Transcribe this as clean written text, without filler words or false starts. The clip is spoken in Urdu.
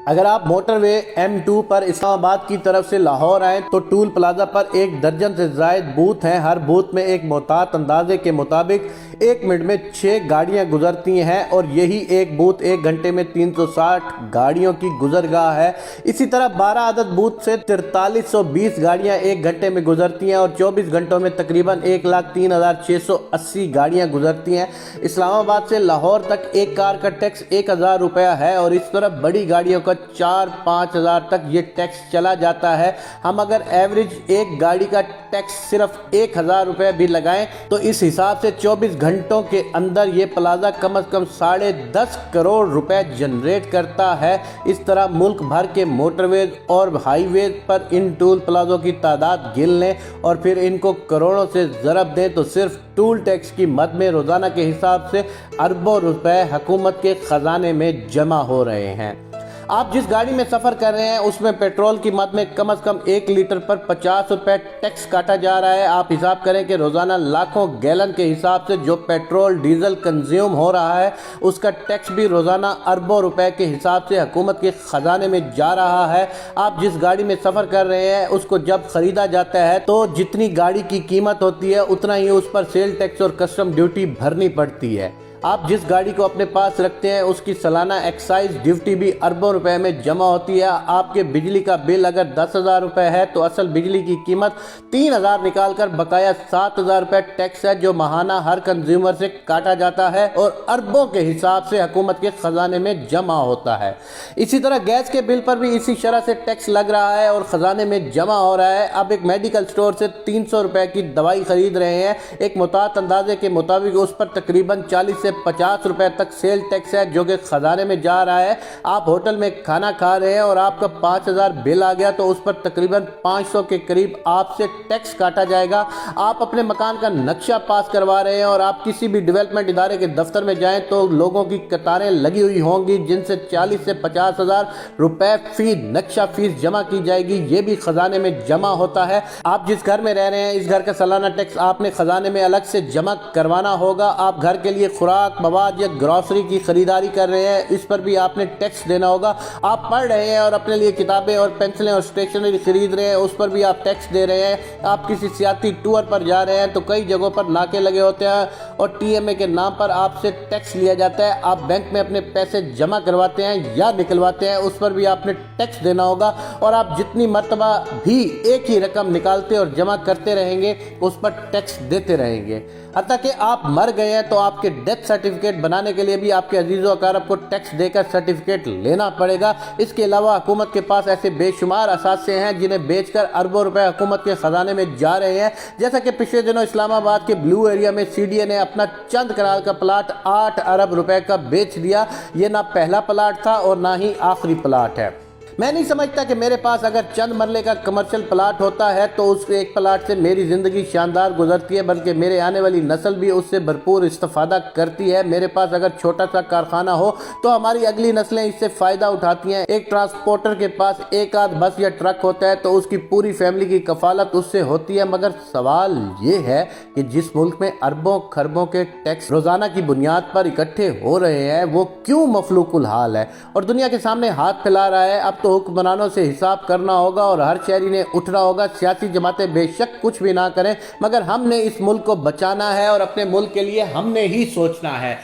اگر آپ موٹر وے M2 پر اسلام آباد کی طرف سے لاہور آئیں تو ٹول پلازہ پر 1 درجن سے زائد بوتھ ہیں۔ ہر بوتھ میں ایک محتاط اندازے کے مطابق 1 منٹ میں 6 گاڑیاں گزرتی ہیں اور یہی ایک بوتھ 1 گھنٹے میں 360 گاڑیوں کی گزرگاہ ہے۔ اسی طرح 12 عدد بوتھ سے 4320 گاڑیاں 1 گھنٹے میں گزرتی ہیں اور 24 گھنٹوں میں تقریباً 1,03,680 گاڑیاں گزرتی ہیں۔ اسلام آباد سے لاہور تک ایک کار کا ٹیکس 1000 روپیہ ہے اور اس طرح بڑی گاڑیوں کا 4-5 ہزار تک یہ ٹیکس چلا جاتا ہے۔ ہم اگر ایوریج ایک گاڑی کا ٹیکس صرف 1000 روپے بھی لگائیں تو اس حساب سے 24 گھنٹوں کے اندر یہ پلازہ کم از کم 10.5 کروڑ روپے جنریٹ کرتا ہے۔ اس طرح ملک بھر کے موٹر ویز اور ہائی ویز پر ان ٹول پلازوں کی تعداد گن لیں اور پھر ان کو کروڑوں سے ضرب دیں تو صرف ٹول ٹیکس کی مد میں روزانہ کے حساب سے اربوں روپے حکومت کے خزانے میں جمع ہو رہے ہیں۔ آپ جس گاڑی میں سفر کر رہے ہیں اس میں پیٹرول کی مد میں کم از کم 1 لیٹر پر 50 روپے ٹیکس کاٹا جا رہا ہے۔ آپ حساب کریں کہ روزانہ لاکھوں گیلن کے حساب سے جو پیٹرول ڈیزل کنزیوم ہو رہا ہے اس کا ٹیکس بھی روزانہ اربوں روپے کے حساب سے حکومت کے خزانے میں جا رہا ہے۔ آپ جس گاڑی میں سفر کر رہے ہیں اس کو جب خریدا جاتا ہے تو جتنی گاڑی کی قیمت ہوتی ہے اتنا ہی اس پر سیل ٹیکس اور کسٹم ڈیوٹی بھرنی پڑتی ہے۔ آپ جس گاڑی کو اپنے پاس رکھتے ہیں اس کی سالانہ ایکسائز ڈیوٹی بھی اربوں روپے میں جمع ہوتی ہے۔ آپ کے بجلی کا بل اگر 10,000 روپے ہے تو اصل بجلی کی قیمت 3,000 نکال کر بقایا 7,000 روپے ٹیکس ہے جو ماہانہ ہر کنزیومر سے کاٹا جاتا ہے اور اربوں کے حساب سے حکومت کے خزانے میں جمع ہوتا ہے۔ اسی طرح گیس کے بل پر بھی اسی شرح سے ٹیکس لگ رہا ہے اور خزانے میں جمع ہو رہا ہے۔ اب ایک میڈیکل سٹور سے 300 روپے کی دوائی خرید رہے ہیں، ایک محتاط اندازے کے مطابق اس پر تقریباً 40 سے 50 روپے تک سیل ٹیکس ہے جو کہ خزانے میں جا رہا ہے۔ آپ ہوٹل میں کھانا کھا رہے ہیں اور آپ کا 5,000 بل آ گیا تو اس پر تقریباً 500 کے قریب آپ سے ٹیکس کاٹا جائے گا۔ آپ اپنے مکان کا نقشہ پاس کروا رہے ہیں اور آپ کسی بھی ڈیولپمنٹ ادارے کے دفتر میں جائیں تو لوگوں کی قطاریں لگی ہوئی ہوں گی جن سے 40 سے 50,000 روپے فی نقشہ فیس جمع کی جائے گی، یہ بھی خزانے میں جمع ہوتا ہے۔ آپ جس گھر میں رہ رہے ہیں اس گھر کا سالانہ ٹیکس آپ نے خزانے میں الگ سے جمع کروانا ہوگا۔ آپ گھر کے لیے خوراک مواد یا گروسری کی خریداری کر رہے ہیں اس پر بھی آپ نے ٹیکس دینا ہوگا۔ آپ پڑھ رہے ہیں اور اپنے لیے کتابیں اور پینسلیں اور اسٹیشنری خرید رہے ہیں اس پر بھی آپ ٹیکس دے رہے ہیں۔ آپ کسی سیاحتی ٹور پر جا رہے ہیں تو کئی جگہوں پر ناکے لگے ہوتے ہیں اور TMA کے نام پر آپ سے ٹیکس لیا جاتا ہے۔ آپ بینک میں اپنے پیسے جمع کرواتے ہیں یا نکلواتے ہیں اس پر بھی آپ نے ٹیکس دینا ہوگا اور آپ جتنی مرتبہ بھی ایک ہی رقم نکالتے اور جمع کرتے رہیں گے اس پر ٹیکس دیتے رہیں گے۔ حتیٰ کہ آپ مر گئے ہیں تو آپ کے ڈیتھ سرٹیفکیٹ بنانے کے لیے بھی آپ کے عزیز و اقارب کو ٹیکس دے کر سرٹیفکیٹ لینا پڑے گا۔ اس کے علاوہ حکومت کے پاس ایسے بے شمار اثاثے ہیں جنہیں بیچ کر اربوں روپے حکومت کے خزانے میں جا رہے ہیں، جیسا کہ پچھلے دنوں اسلام آباد کے بلو ایریا میں CDA نے اپنا چند کنال کا پلاٹ 8 ارب روپے کا بیچ دیا۔ یہ نہ پہلا پلاٹ تھا اور نہ ہی آخری پلاٹ ہے۔ میں نہیں سمجھتا کہ میرے پاس اگر چند مرلے کا کمرشل پلاٹ ہوتا ہے تو اس ایک پلاٹ سے میری زندگی شاندار گزرتی ہے، بلکہ میرے آنے والی نسل بھی اس سے بھرپور استفادہ کرتی ہے۔ میرے پاس اگر چھوٹا سا کارخانہ ہو تو ہماری اگلی نسلیں اس سے فائدہ اٹھاتی ہیں۔ ایک ٹرانسپورٹر کے پاس ایک آدھ بس یا ٹرک ہوتا ہے تو اس کی پوری فیملی کی کفالت اس سے ہوتی ہے، مگر سوال یہ ہے کہ جس ملک میں اربوں خربوں کے ٹیکس روزانہ کی بنیاد پر اکٹھے ہو رہے ہیں وہ کیوں مفلوق الحال ہے اور دنیا کے سامنے ہاتھ پھیلا رہا ہے؟ اب تو حکمرانوں سے حساب کرنا ہوگا اور ہر شہری نے اٹھنا ہوگا۔ سیاسی جماعتیں بے شک کچھ بھی نہ کریں مگر ہم نے اس ملک کو بچانا ہے اور اپنے ملک کے لیے ہم نے ہی سوچنا ہے۔